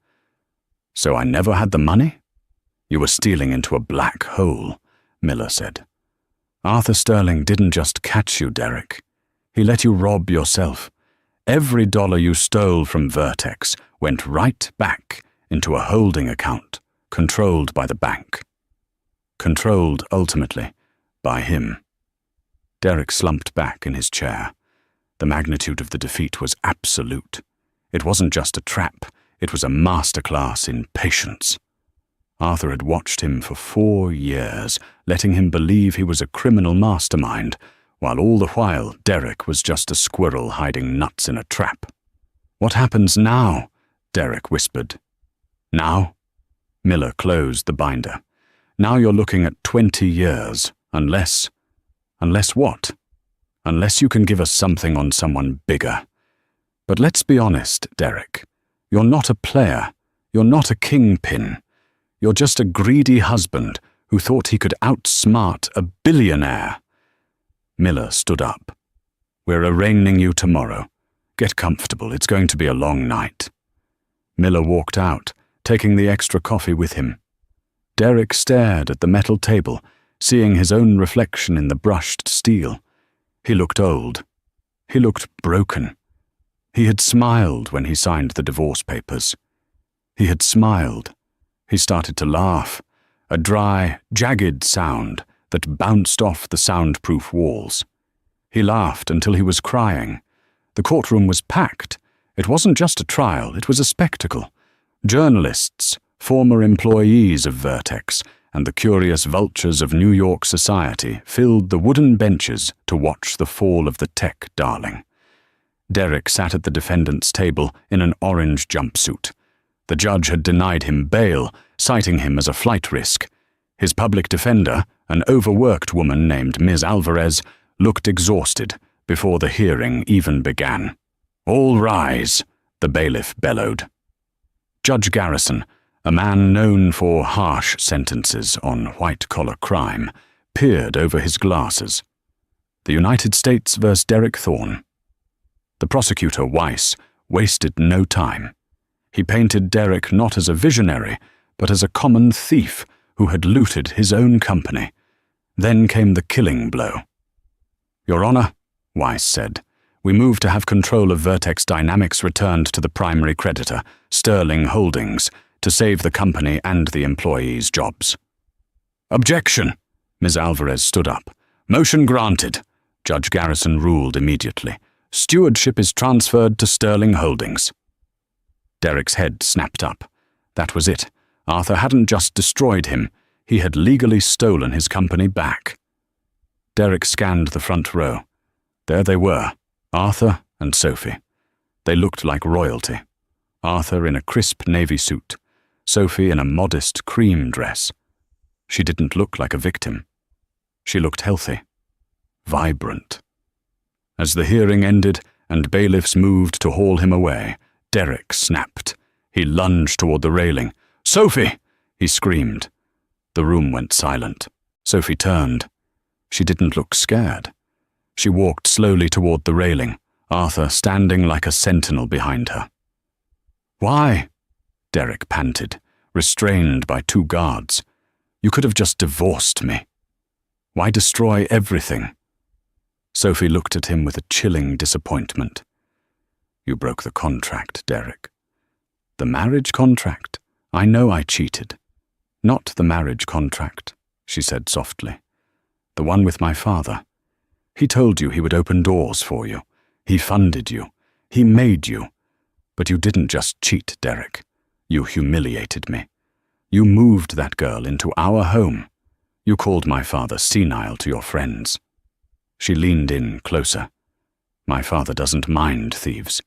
"So I never had the money? You were stealing into a black hole," Miller said. "Arthur Sterling didn't just catch you, Derek. He let you rob yourself. Every dollar you stole from Vertex went right back into a holding account controlled by the bank." controlled, ultimately, by him. Derek slumped back in his chair. The magnitude of the defeat was absolute. It wasn't just a trap, it was a masterclass in patience. Arthur had watched him for 4 years, letting him believe he was a criminal mastermind, while all the while Derek was just a squirrel hiding nuts in a trap. "What happens now?" Derek whispered. "Now?" Miller closed the binder. "Now you're looking at 20 years, unless what? Unless you can give us something on someone bigger. But let's be honest, Derek. You're not a player. You're not a kingpin. You're just a greedy husband who thought he could outsmart a billionaire." Miller stood up. "We're arraigning you tomorrow. Get comfortable, it's going to be a long night." Miller walked out, taking the extra coffee with him. Derek stared at the metal table, seeing his own reflection in the brushed steel. He looked old. He looked broken. He had smiled when he signed the divorce papers. He had smiled. He started to laugh, a dry, jagged sound that bounced off the soundproof walls. He laughed until he was crying. The courtroom was packed. It wasn't just a trial, it was a spectacle. Journalists, former employees of Vertex, and the curious vultures of New York society filled the wooden benches to watch the fall of the tech darling. Derek sat at the defendant's table in an orange jumpsuit. The judge had denied him bail, citing him as a flight risk. His public defender, an overworked woman named Ms. Alvarez, looked exhausted before the hearing even began. "All rise," the bailiff bellowed. Judge Garrison, a man known for harsh sentences on white-collar crime, peered over his glasses. "The United States vs. Derek Thorne." The prosecutor, Weiss, wasted no time. He painted Derek not as a visionary, but as a common thief who had looted his own company. Then came the killing blow. "Your Honor," Weiss said, "we move to have control of Vertex Dynamics returned to the primary creditor, Sterling Holdings, to save the company and the employees' jobs." "Objection!" Ms. Alvarez stood up. "Motion granted," Judge Garrison ruled immediately. "Stewardship is transferred to Sterling Holdings." Derek's head snapped up. That was it. Arthur hadn't just destroyed him, he had legally stolen his company back. Derek scanned the front row. There they were, Arthur and Sophie. They looked like royalty. Arthur in a crisp navy suit, Sophie in a modest cream dress. She didn't look like a victim. She looked healthy, vibrant. As the hearing ended and bailiffs moved to haul him away, Derek snapped. He lunged toward the railing. "Sophie!" he screamed. The room went silent. Sophie turned. She didn't look scared. She walked slowly toward the railing, Arthur standing like a sentinel behind her. "Why?" Derek panted, restrained by 2 guards. "You could have just divorced me. Why destroy everything?" Sophie looked at him with a chilling disappointment. "You broke the contract, Derek." "The marriage contract? I know I cheated." "Not the marriage contract," she said softly. "The one with my father. He told you he would open doors for you. He funded you. He made you. But you didn't just cheat, Derek. You humiliated me. You moved that girl into our home. You called my father senile to your friends." She leaned in closer. "My father doesn't mind thieves,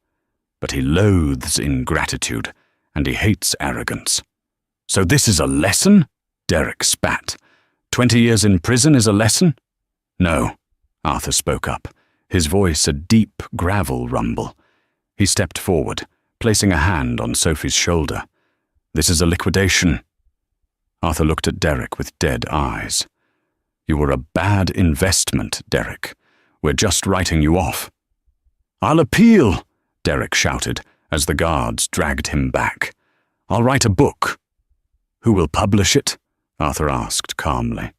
but he loathes ingratitude, and he hates arrogance." "So this is a lesson?" Derek spat. 20 years in prison is a lesson?" "No," Arthur spoke up, his voice a deep gravel rumble. He stepped forward, placing a hand on Sophie's shoulder. "This is a liquidation." Arthur looked at Derek with dead eyes. "You were a bad investment, Derek. We're just writing you off." "I'll appeal," Derek shouted as the guards dragged him back. "I'll write a book." "Who will publish it?" Arthur asked calmly.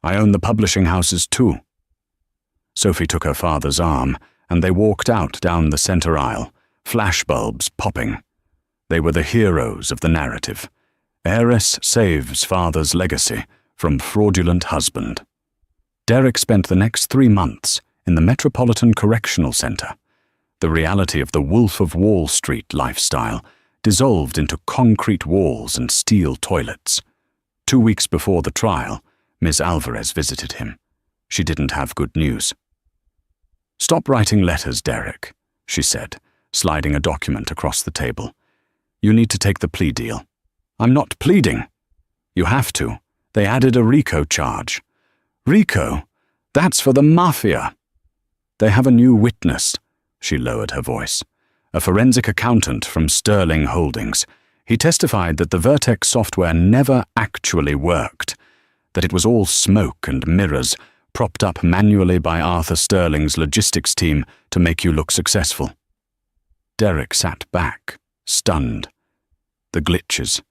"I own the publishing houses too." Sophie took her father's arm, and they walked out down the center aisle, flashbulbs popping. They were the heroes of the narrative. Heiress saves father's legacy, from fraudulent husband. Derek spent the next 3 months in the Metropolitan Correctional Center. The reality of the Wolf of Wall Street lifestyle dissolved into concrete walls and steel toilets. 2 weeks before the trial, Ms. Alvarez visited him. She didn't have good news. "Stop writing letters, Derek," she said, sliding a document across the table. "You need to take the plea deal." "I'm not pleading." "You have to. They added a RICO charge." "RICO? That's for the mafia." "They have a new witness." She lowered her voice. "A forensic accountant from Sterling Holdings. He testified that the Vertex software never actually worked, that it was all smoke and mirrors, propped up manually by Arthur Sterling's logistics team to make you look successful." Derek sat back, stunned. The glitches,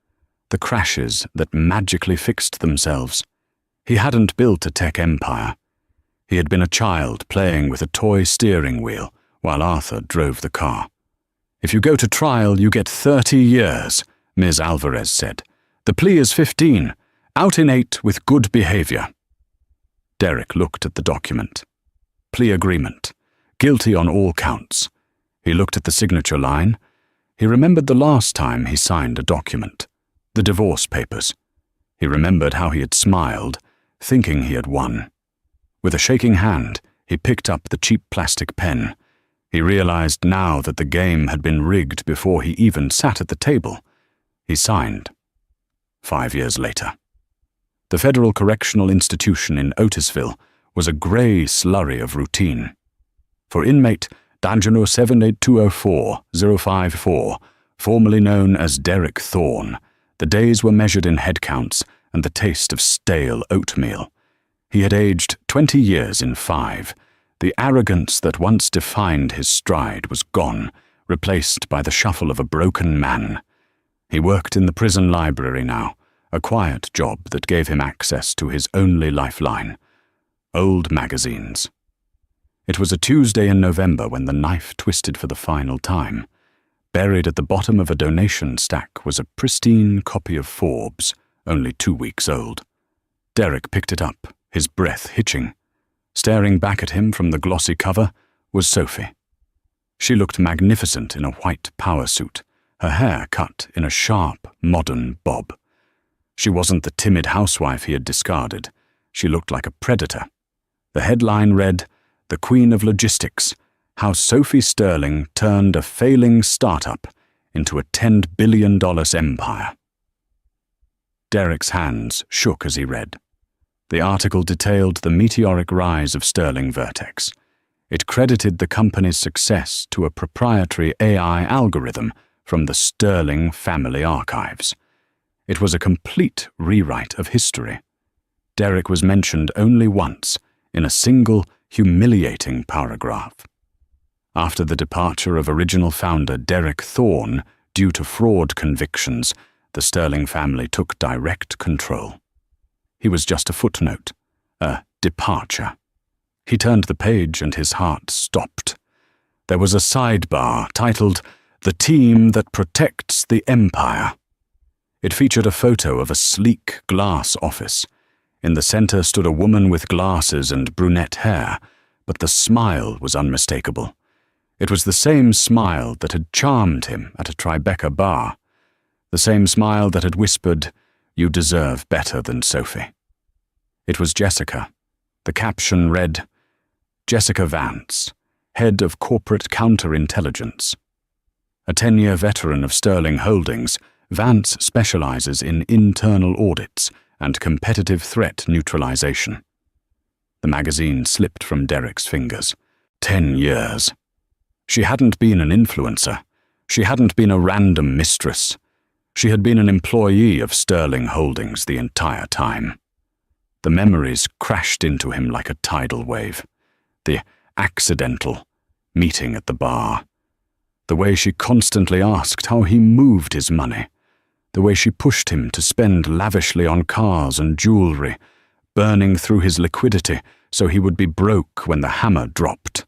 the crashes that magically fixed themselves. He hadn't built a tech empire. He had been a child playing with a toy steering wheel while Arthur drove the car. "If you go to trial, you get 30 years, Ms. Alvarez said. "The plea is 15, out in 8 with good behavior." Derek looked at the document. Plea agreement. Guilty on all counts. He looked at the signature line. He remembered the last time he signed a document. The divorce papers. He remembered how he had smiled, thinking he had won. With a shaking hand, he picked up the cheap plastic pen. He realized now that the game had been rigged before he even sat at the table. He signed. 5 years later. The Federal Correctional Institution in Otisville was a grey slurry of routine. For inmate Danjano 78204054, formerly known as Derek Thorne, the days were measured in head counts and the taste of stale oatmeal. He had aged 20 years in 5. The arrogance that once defined his stride was gone, replaced by the shuffle of a broken man. He worked in the prison library now, a quiet job that gave him access to his only lifeline: old magazines. It was a Tuesday in November when the knife twisted for the final time. Buried at the bottom of a donation stack was a pristine copy of Forbes, only 2 weeks old. Derek picked it up, his breath hitching. Staring back at him from the glossy cover was Sophie. She looked magnificent in a white power suit, her hair cut in a sharp, modern bob. She wasn't the timid housewife he had discarded. She looked like a predator. The headline read, "The Queen of Logistics, How Sophie Sterling Turned a Failing Startup into a $10 billion empire." Derek's hands shook as he read. The article detailed the meteoric rise of Sterling Vertex. It credited the company's success to a proprietary AI algorithm from the Sterling family archives. It was a complete rewrite of history. Derek was mentioned only once, in a single, humiliating paragraph. After the departure of original founder Derek Thorne, due to fraud convictions, the Sterling family took direct control. He was just a footnote, a departure. He turned the page and his heart stopped. There was a sidebar titled, "The Team That Protects the Empire." It featured a photo of a sleek glass office. In the center stood a woman with glasses and brunette hair, but the smile was unmistakable. It was the same smile that had charmed him at a Tribeca bar. The same smile that had whispered, "You deserve better than Sophie." It was Jessica. The caption read, "Jessica Vance, Head of Corporate Counterintelligence." A 10-year veteran of Sterling Holdings, Vance specializes in internal audits and competitive threat neutralization. The magazine slipped from Derek's fingers. 10 years. She hadn't been an influencer. She hadn't been a random mistress. She had been an employee of Sterling Holdings the entire time. The memories crashed into him like a tidal wave. The accidental meeting at the bar. The way she constantly asked how he moved his money. The way she pushed him to spend lavishly on cars and jewelry, burning through his liquidity so he would be broke when the hammer dropped.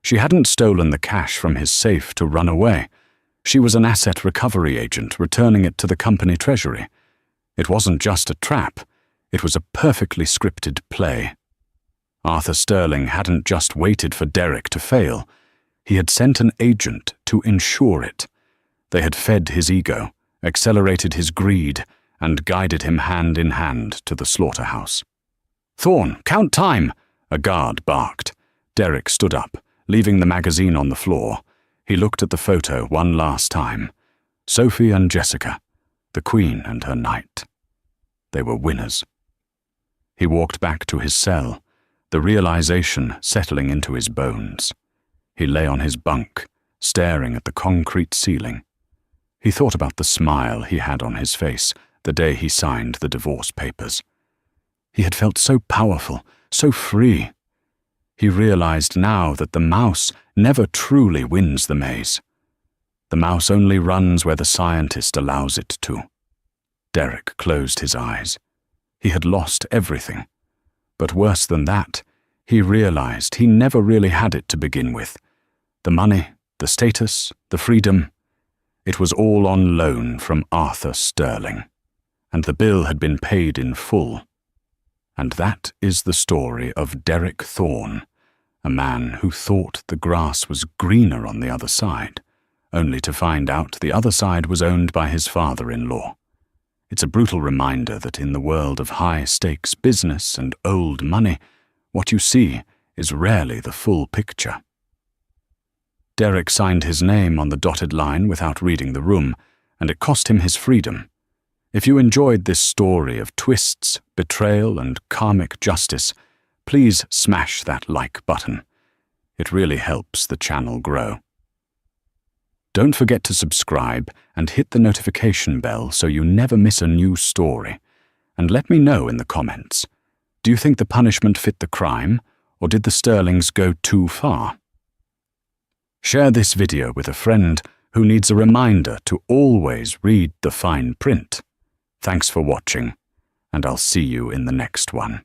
She hadn't stolen the cash from his safe to run away. She was an asset recovery agent returning it to the company treasury. It wasn't just a trap. It was a perfectly scripted play. Arthur Sterling hadn't just waited for Derek to fail. He had sent an agent to ensure it. They had fed his ego, accelerated his greed, and guided him hand in hand to the slaughterhouse. "Thorne, count time!" a guard barked. Derek stood up, leaving the magazine on the floor. He looked at the photo one last time. Sophie and Jessica, the Queen and her knight. They were winners. He walked back to his cell, the realization settling into his bones. He lay on his bunk, staring at the concrete ceiling. He thought about the smile he had on his face the day he signed the divorce papers. He had felt so powerful, so free. He realized now that the mouse never truly wins the maze. The mouse only runs where the scientist allows it to. Derek closed his eyes. He had lost everything. But worse than that, he realized he never really had it to begin with. The money, the status, the freedom, it was all on loan from Arthur Sterling. And the bill had been paid in full. And that is the story of Derek Thorne, a man who thought the grass was greener on the other side, only to find out the other side was owned by his father-in-law. It's a brutal reminder that in the world of high-stakes business and old money, what you see is rarely the full picture. Derek signed his name on the dotted line without reading the room, and it cost him his freedom. If you enjoyed this story of twists, betrayal, and karmic justice, please smash that like button. It really helps the channel grow. Don't forget to subscribe and hit the notification bell so you never miss a new story. And let me know in the comments. Do you think the punishment fit the crime, or did the Sterlings go too far? Share this video with a friend who needs a reminder to always read the fine print. Thanks for watching, and I'll see you in the next one.